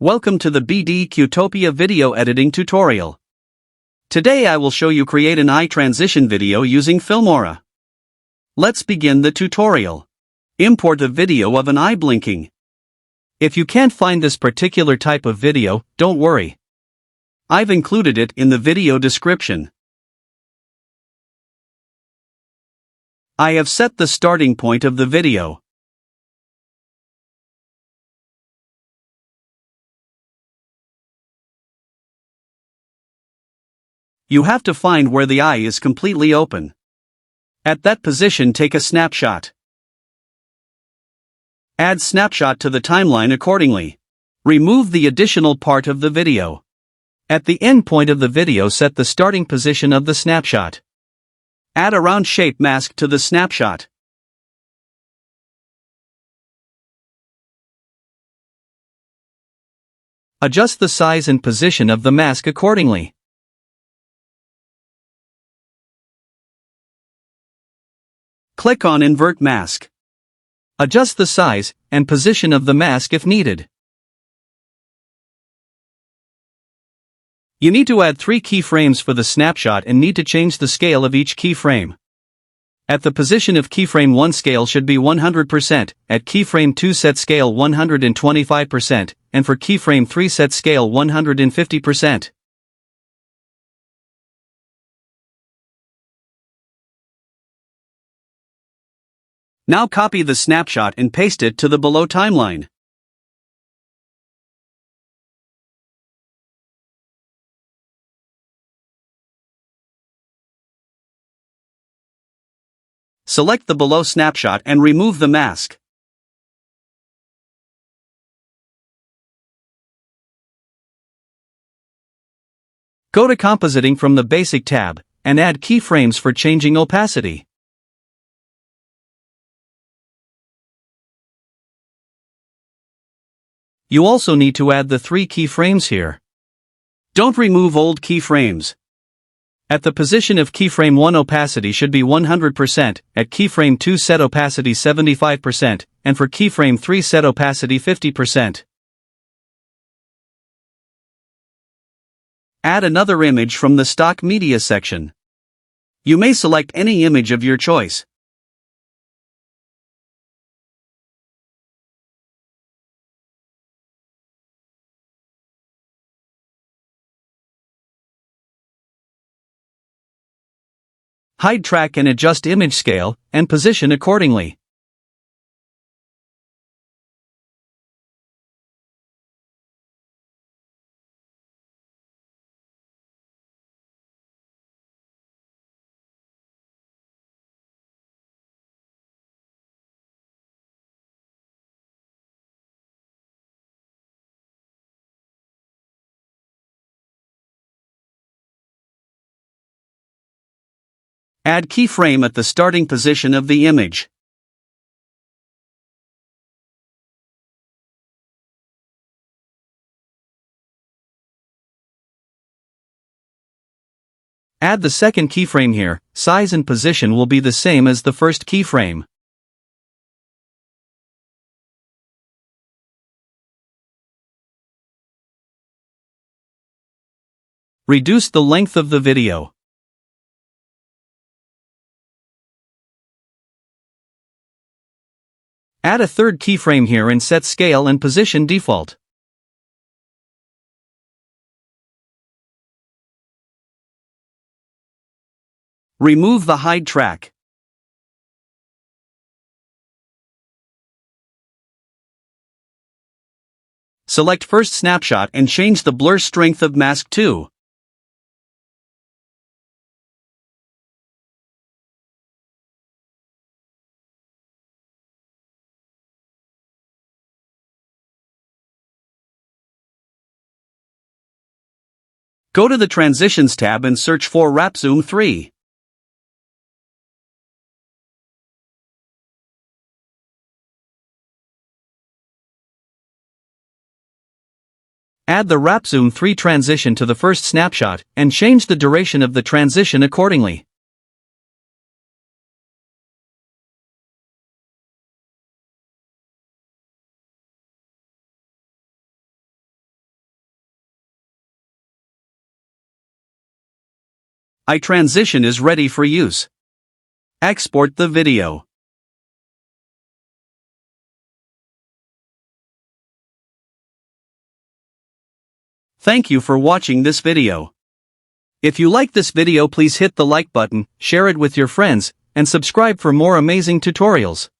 Welcome to the BD Qtopia video editing tutorial. Today I will show you create an eye transition video using Filmora. Let's begin the tutorial. Import a video of an eye blinking. If you can't find this particular type of video, don't worry. I've included it in the video description. I have set the starting point of the video. You have to find where the eye is completely open. At that position, take a snapshot. Add snapshot to the timeline accordingly. Remove the additional part of the video. At the end point of the video, set the starting position of the snapshot. Add a round shape mask to the snapshot. Adjust the size and position of the mask accordingly. Click on Invert Mask. Adjust the size and position of the mask if needed. You need to add 3 keyframes for the snapshot and need to change the scale of each keyframe. At the position of keyframe 1, scale should be 100%, at keyframe 2 set scale 125%, and for keyframe 3 set scale 150%. Now copy the snapshot and paste it to the below timeline. Select the below snapshot and remove the mask. Go to Compositing from the Basic tab, and add keyframes for changing opacity. You also need to add the 3 keyframes here. Don't remove old keyframes. At the position of keyframe 1, opacity should be 100%, at keyframe 2 set opacity 75%, and for keyframe 3 set opacity 50%. Add another image from the stock media section. You may select any image of your choice. Hide track and adjust image scale and position accordingly. Add keyframe at the starting position of the image. Add the second keyframe here. Size and position will be the same as the first keyframe. Reduce the length of the video. Add a third keyframe here and set scale and position default. Remove the hide track. Select first snapshot and change the blur strength of mask 2. Go to the Transitions tab and search for Wrap Zoom 3. Add the Wrap Zoom 3 transition to the first snapshot, and change the duration of the transition accordingly. iTransition is ready for use. Export the video. Thank you for watching this video. If you like this video, please hit the like button, share it with your friends, and subscribe for more amazing tutorials.